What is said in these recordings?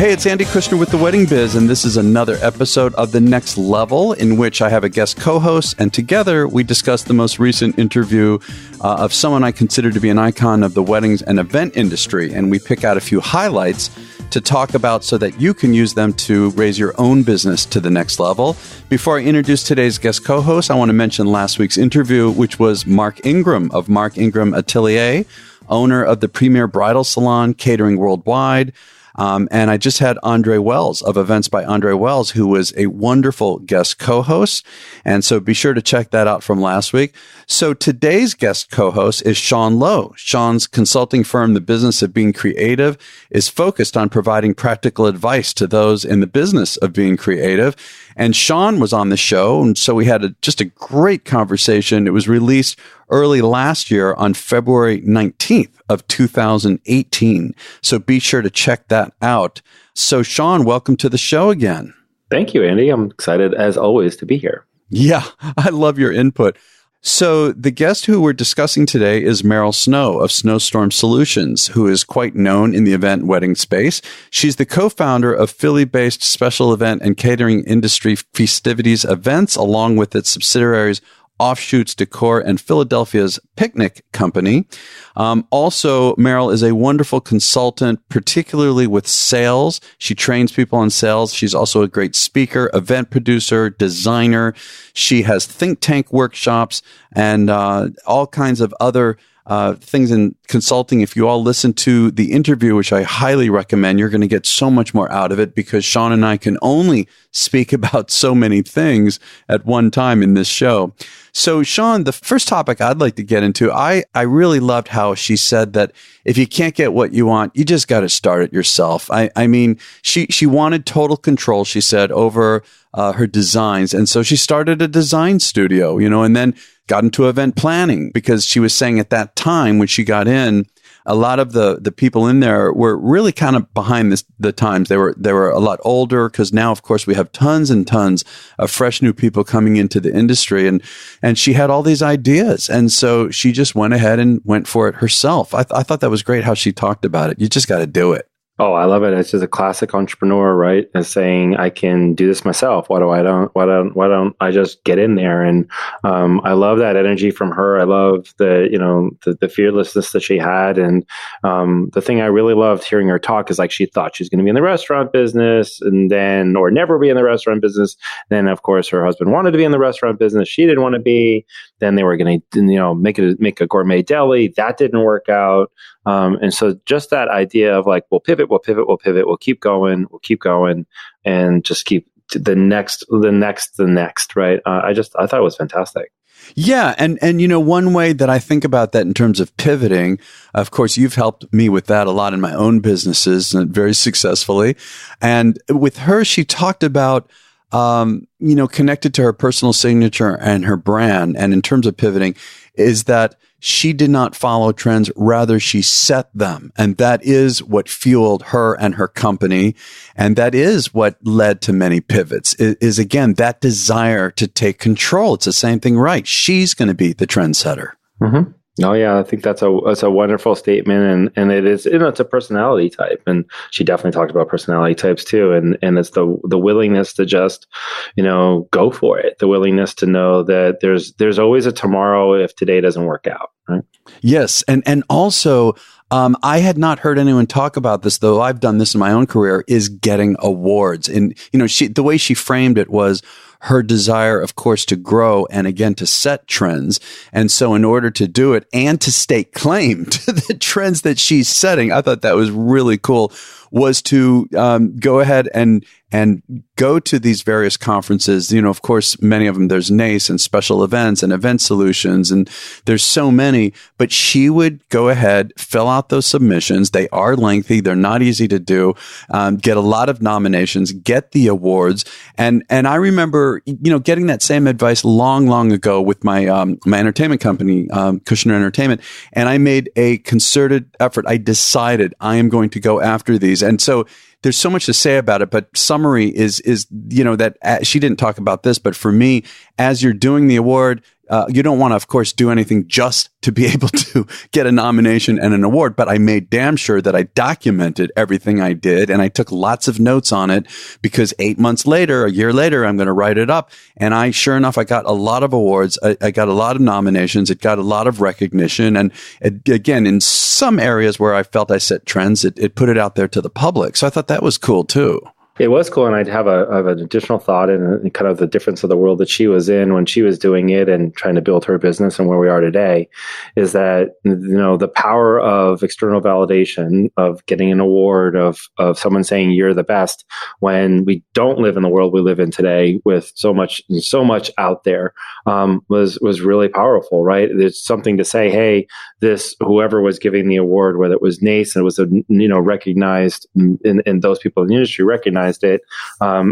Hey, it's Andy Kushner with The Wedding Biz, and this is another episode of The Next Level, in which I have a guest co-host, and together we discuss the most recent interview of someone I consider to be an icon of the weddings and event industry, and we pick out a few highlights to talk about so that you can use them to raise your own business to the next level. Before I introduce today's guest co-host, I want to mention last week's interview, which was Mark Ingram of Mark Ingram Atelier, owner of the premier bridal salon, catering worldwide. And I just had Andre Wells of Events by Andre Wells, who was a wonderful guest co-host. And so be sure to check that out from last week. So today's guest co-host is Sean Lowe. Sean's consulting firm, The Business of Being Creative, is focused on providing practical advice to those in the business of being creative. And Sean was on the show, and so we had just a great conversation. It was released early last year on February 19th of 2018. So be sure to check that out. So Sean, welcome to the show again. Thank you, Andy. I'm excited, as always, to be here. Yeah, I love your input. So the guest who we're discussing today is Meryl Snow of Snowstorm Solutions, who is quite known in the event wedding space. She's the co-founder of Philly-based special event and catering industry Feastivities Events, along with its subsidiaries Offshoots Decor and Philadelphia's Picnic Company. Also, Meryl is a wonderful consultant, particularly with sales. She trains people on sales. She's also a great speaker, event producer, designer. She has think tank workshops and all kinds of other things in consulting. If you all listen to the interview, which I highly recommend, you're going to get so much more out of it because Sean and I can only speak about so many things at one time in this show. So Sean, the first topic I'd like to get into, I really loved how she said that if you can't get what you want, you just got to start it yourself. I mean, she wanted total control, she said, over her designs. And so she started a design studio, and then got into event planning because she was saying at that time when she got in, a lot of the people in there were really kind of behind the times. They were a lot older because now, of course, we have tons and tons of fresh new people coming into the industry. And she had all these ideas. And so she just went ahead and went for it herself. I thought that was great how she talked about it. You just got to do it. Oh, I love it. It's just a classic entrepreneur, right? And saying, I can do this myself. Why don't I just get in there? And I love that energy from her. I love the fearlessness that she had. And the thing I really loved hearing her talk is like she thought she was going to be in the restaurant business or never be in the restaurant business. Then, of course, her husband wanted to be in the restaurant business. She didn't want to be. Then they were going to, make a gourmet deli. That didn't work out. And so just that idea of like, we'll pivot, we'll keep going, and just keep the next, right? I thought it was fantastic. Yeah. And one way that I think about that in terms of pivoting, of course, you've helped me with that a lot in my own businesses and very successfully. And with her, she talked about, connected to her personal signature and her brand. And in terms of pivoting is that she did not follow trends, rather she set them. And that is what fueled her and her company. And that is what led to many pivots is again, that desire to take control. It's the same thing, right? She's going to be the trendsetter. Mm-hmm. Oh yeah, I think that's a wonderful statement, and it is, it's a personality type, and she definitely talked about personality types too, and it's the willingness to just go for it, the willingness to know that there's always a tomorrow if today doesn't work out, right? Yes, and also I had not heard anyone talk about this, though I've done this in my own career, is getting awards, and the way she framed it was her desire, of course, to grow and again to set trends. And so in order to do it and to stake claim to the trends that she's setting, I thought that was really cool, was to go ahead and go to these various conferences. Of course, many of them, there's NACE and special events and event solutions, and there's so many, but she would go ahead, fill out those submissions. They are lengthy. They're not easy to do. Get a lot of nominations, get the awards. And I remember, getting that same advice long ago with my entertainment company, Kushner Entertainment. And I made a concerted effort. I decided I am going to go after these. And so there's so much to say about it, but summary is that she didn't talk about this, but for me, as you're doing the award, you don't want to, of course, do anything just to be able to get a nomination and an award, but I made damn sure that I documented everything I did, and I took lots of notes on it, because 8 months later, a year later, I'm going to write it up. And sure enough, I got a lot of awards. I got a lot of nominations. It got a lot of recognition. And again, in some areas where I felt I set trends, it put it out there to the public. So I thought that was cool too. It was cool, and I'd have an additional thought in kind of the difference of the world that she was in when she was doing it and trying to build her business and where we are today, is that, the power of external validation, of getting an award, of someone saying you're the best, when we don't live in the world we live in today with so much out there, was really powerful, right? There's something to say, hey, this, whoever was giving the award, whether it was NACE and it was recognized, and those people in the industry recognized it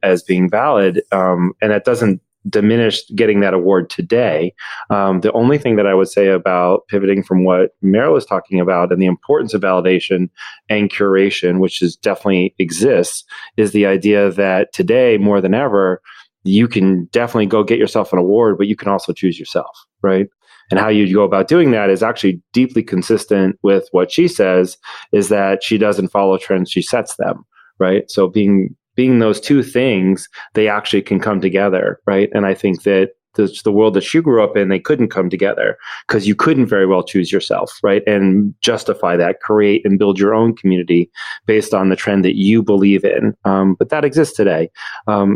as being valid, and that doesn't diminish getting that award today. The only thing that I would say about pivoting from what Meryl was talking about and the importance of validation and curation, which definitely exists, is the idea that today more than ever, you can definitely go get yourself an award, but you can also choose yourself, right? And how you go about doing that is actually deeply consistent with what she says, is that she doesn't follow trends, she sets them, right? So being those two things, they actually can come together, right? And I think that the world that you grew up in, they couldn't come together because you couldn't very well choose yourself, right? And justify that, create and build your own community based on the trend that you believe in. But that exists today.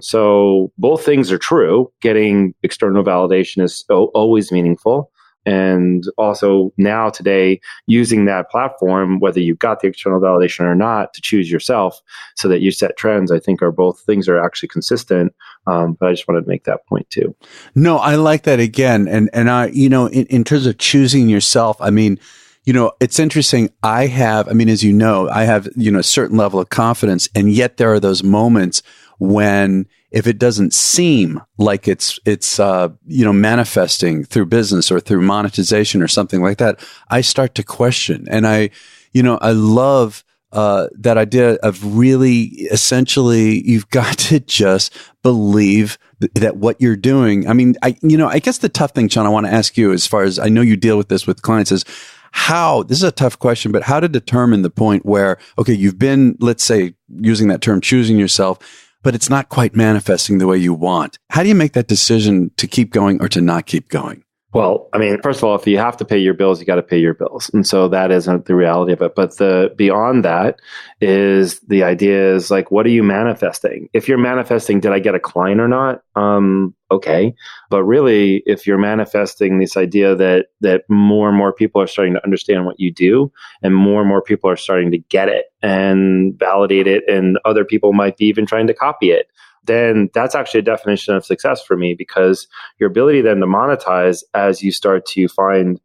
So both things are true. Getting external validation is always meaningful. And also now today, using that platform, whether you've got the external validation or not, to choose yourself so that you set trends, I think both things are actually consistent. But I just wanted to make that point too. No, I like that again. And I, in terms of choosing yourself, I mean, it's interesting. I have a certain level of confidence, and yet there are those moments when, if it doesn't seem like it's manifesting through business or through monetization or something like that, I start to question. And I love that idea of really, essentially, you've got to just believe that what you're doing. I mean, I guess the tough thing, Sean, I want to ask you, as far as I know you deal with this with clients, is this is a tough question, but how to determine the point where, okay, you've been, let's say, using that term, choosing yourself, but it's not quite manifesting the way you want. How do you make that decision to keep going or to not keep going? Well, I mean, first of all, if you have to pay your bills, you got to pay your bills. And so that isn't the reality of it. But beyond that is the idea is like, what are you manifesting? If you're manifesting, did I get a client or not? Okay. But really, if you're manifesting this idea that more and more people are starting to understand what you do, and more people are starting to get it and validate it, and other people might be even trying to copy it, then that's actually a definition of success for me, because your ability then to monetize as you start to find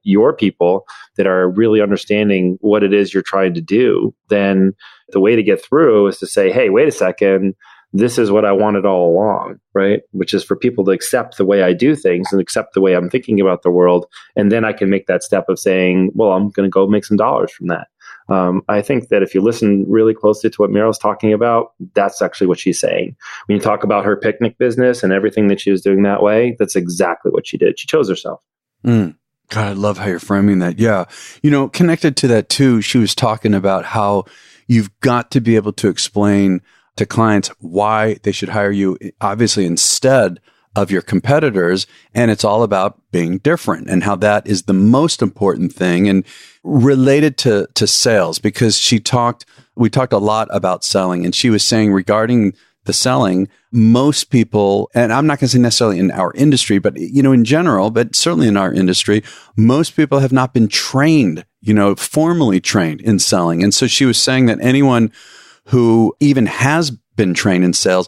your people that are really understanding what it is you're trying to do, then the way to get through is to say, hey, wait a second, this is what I wanted all along, right? Which is for people to accept the way I do things and accept the way I'm thinking about the world. And then I can make that step of saying, well, I'm going to go make some dollars from that. I think that if you listen really closely to what Meryl's talking about, that's actually what she's saying. When you talk about her picnic business and everything that she was doing that way, that's exactly what she did. She chose herself. God, I love how you're framing that. Yeah. Connected to that too, she was talking about how you've got to be able to explain to clients why they should hire you, obviously, instead of your competitors. And it's all about being different, and how that is the most important thing. And related to sales, because we talked a lot about selling, and she was saying regarding the selling, most people, and I'm not going to say necessarily in our industry, but in general, but certainly in our industry, most people have not been trained, formally trained in selling. And so she was saying that anyone who even has been trained in sales,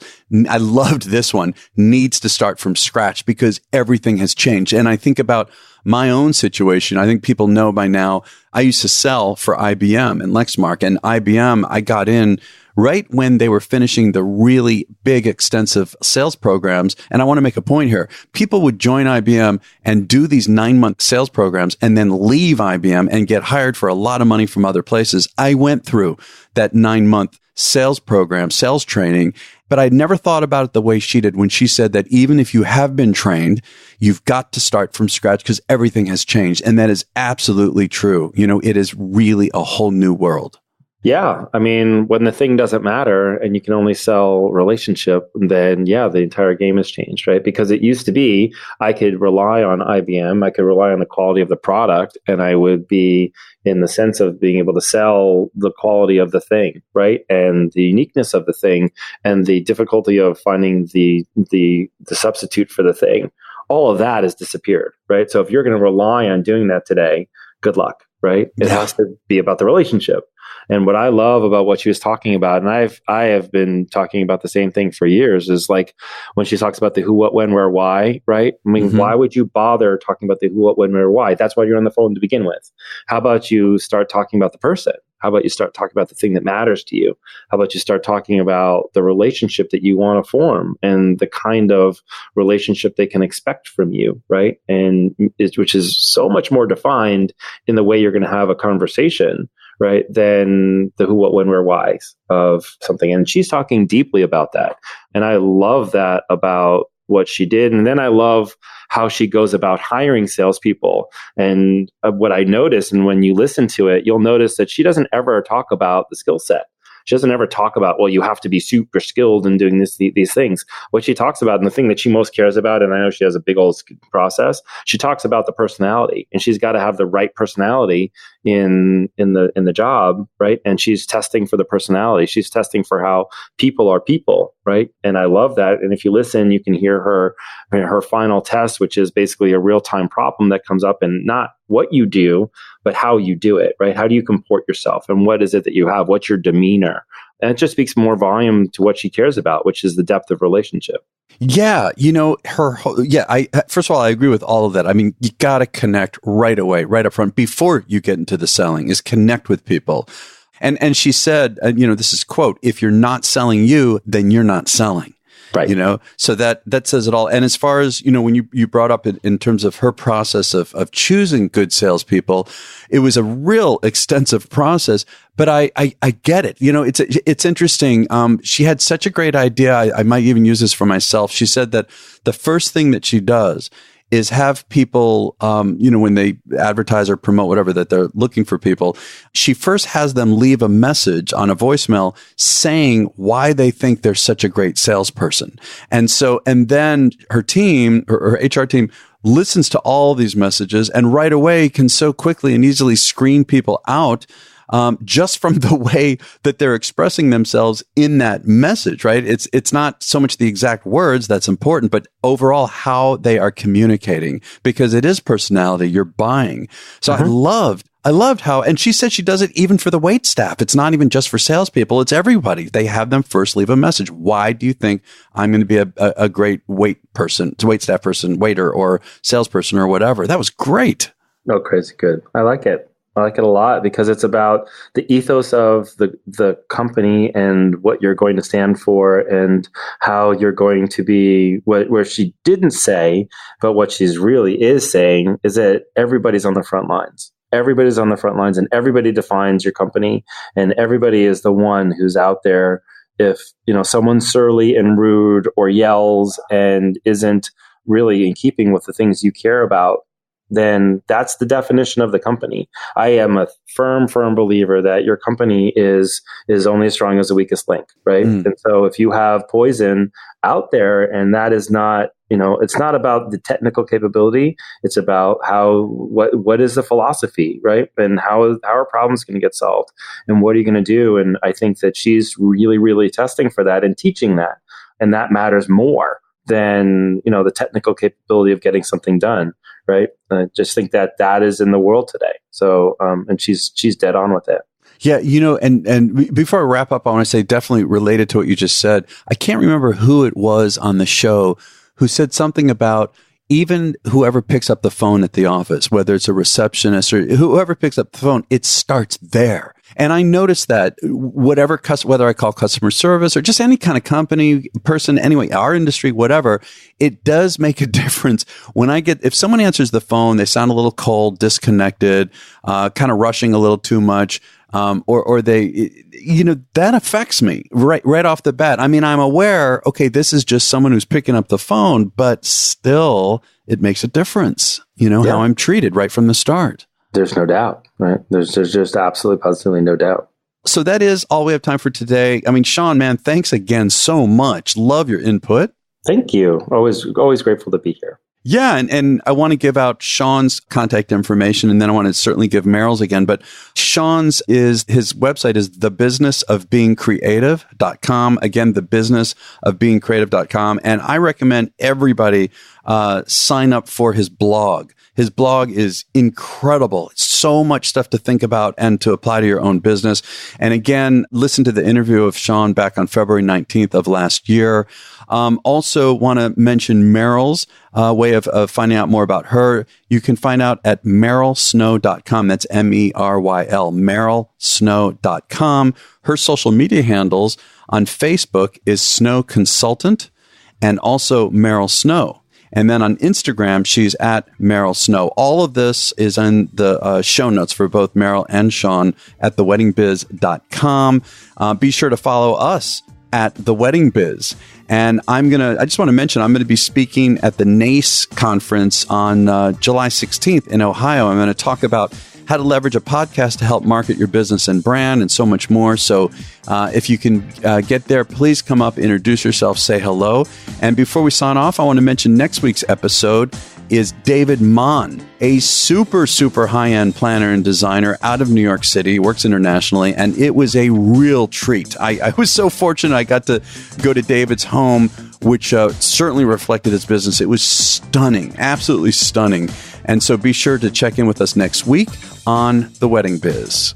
I loved this one, needs to start from scratch, because everything has changed. And I think about my own situation. I think people know by now, I used to sell for IBM and Lexmark, and IBM, I got in right when they were finishing the really big, extensive sales programs. And I want to make a point here. People would join IBM and do these 9-month sales programs and then leave IBM and get hired for a lot of money from other places. I went through that 9-month sales program, sales training. But I never thought about it the way she did when she said that even if you have been trained, you've got to start from scratch because everything has changed. And that is absolutely true. It is really a whole new world. Yeah. I mean, when the thing doesn't matter and you can only sell relationship, then the entire game has changed, right? Because it used to be, I could rely on IBM, I could rely on the quality of the product, and I would be in the sense of being able to sell the quality of the thing, right? And the uniqueness of the thing and the difficulty of finding the substitute for the thing. All of that has disappeared, right? So if you're going to rely on doing that today, good luck, right? It has to be about the relationship. And what I love about what she was talking about, and I have been talking about the same thing for years, is like when she talks about the who, what, when, where, why, right? I mean, why would you bother talking about the who, what, when, where, why? That's why you're on the phone to begin with. How about you start talking about the person? How about you start talking about the thing that matters to you? How about you start talking about the relationship that you want to form and the kind of relationship they can expect from you, right? And which is so much more defined in the way you're going to have a conversation, right, than the who, what, when, where, whys of something. And she's talking deeply about that. And I love that about what she did. And then I love how she goes about hiring salespeople. And what I noticed, and when you listen to it, you'll notice that she doesn't ever talk about the skill set. She doesn't ever talk about, well, you have to be super skilled in doing these things. What she talks about, and the thing that she most cares about, and I know she has a big old process, she talks about the personality, and she's got to have the right personality in the job, right? And she's testing for the personality. She's testing for how people are people, right? And I love that. And if you listen, you can hear her final test, which is basically a real-time problem that comes up, and not what you do, but how you do it, right? How do you comport yourself? And what is it that you have? What's your demeanor? And it just speaks more volume to what she cares about, which is the depth of relationship. Yeah, first of all, I agree with all of that. I mean, you got to connect right away, right up front, before you get into the selling, is connect with people. And she said, this is quote, if you're not selling you, then you're not selling. Right. So that says it all. And as far as, when you brought up in terms of her process of choosing good salespeople, it was a real extensive process, but I get it. It's interesting. She had such a great idea. I might even use this for myself. She said that the first thing that she does is have people, when they advertise or promote whatever, that they're looking for people, she first has them leave a message on a voicemail saying why they think they're such a great salesperson. And then her team, her HR team, listens to all these messages and right away can so quickly and easily screen people out just from the way that they're expressing themselves in that message, right? It's not so much the exact words that's important, but overall how they are communicating, because it is personality you're buying. So I loved how, and she said she does it even for the wait staff. It's not even just for salespeople. It's everybody. They have them first leave a message. Why do you think I'm going to be a great wait staff person, waiter or salesperson or whatever? That was great. Oh, crazy good. I like it. I like it a lot because it's about the ethos of the company and what you're going to stand for and how you're going to be. Where she didn't say, but what she's really is saying is that everybody's on the front lines. Everybody's on the front lines and everybody defines your company and everybody is the one who's out there. If, someone's surly and rude or yells and isn't really in keeping with the things you care about, then that's the definition of the company. I am a firm believer that your company is only as strong as the weakest link, right? And so if you have poison out there and that is not, it's not about the technical capability, it's about what is the philosophy, right? And how are problems going to get solved? And what are you going to do? And I think that she's really, really testing for that and teaching that. And that matters more than, the technical capability of getting something done. Right. I just think that is in the world today. So, and she's dead on with it. Yeah. And before I wrap up, I want to say definitely related to what you just said. I can't remember who it was on the show who said something about even whoever picks up the phone at the office, whether it's a receptionist or whoever picks up the phone, it starts there. And I noticed that whether I call customer service or just any kind of company, person, anyway, our industry, whatever, it does make a difference when if someone answers the phone, they sound a little cold, disconnected, kind of rushing a little too much. or they, that affects me right off the bat. I mean, I'm aware, okay, this is just someone who's picking up the phone, but still it makes a difference, how I'm treated right from the start. There's no doubt, right? There's just absolutely, positively no doubt. So that is all we have time for today. I mean, Sean, man, thanks again so much. Love your input. Thank you. Always grateful to be here. Yeah, and I want to give out Sean's contact information, and then I want to certainly give Meryl's again. But Sean's his website is thebusinessofbeingcreative.com. Again, thebusinessofbeingcreative.com. And I recommend everybody sign up for his blog. His blog is incredible. So much stuff to think about and to apply to your own business. And again, listen to the interview of Sean back on February 19th of last year. Also want to mention Meryl's way of finding out more about her. You can find out at merylsnow.com. That's MERYL, merylsnow.com. Her social media handles on Facebook is Snow Consultant and also Meryl Snow. And then on Instagram, she's at Meryl Snow. All of this is in the show notes for both Meryl and Sean at theweddingbiz.com. Be sure to follow us at The Wedding Biz. And I just want to mention, I'm going to be speaking at the NACE conference on July 16th in Ohio. I'm going to talk about how to leverage a podcast to help market your business and brand and so much more. So if you can get there, please come up, introduce yourself, say hello. And before we sign off, I want to mention next week's episode is David Mon, a super, super high-end planner and designer out of New York City, works internationally, and it was a real treat. I was so fortunate I got to go to David's home, which certainly reflected his business. It was stunning, absolutely stunning. And so be sure to check in with us next week on The Wedding Biz.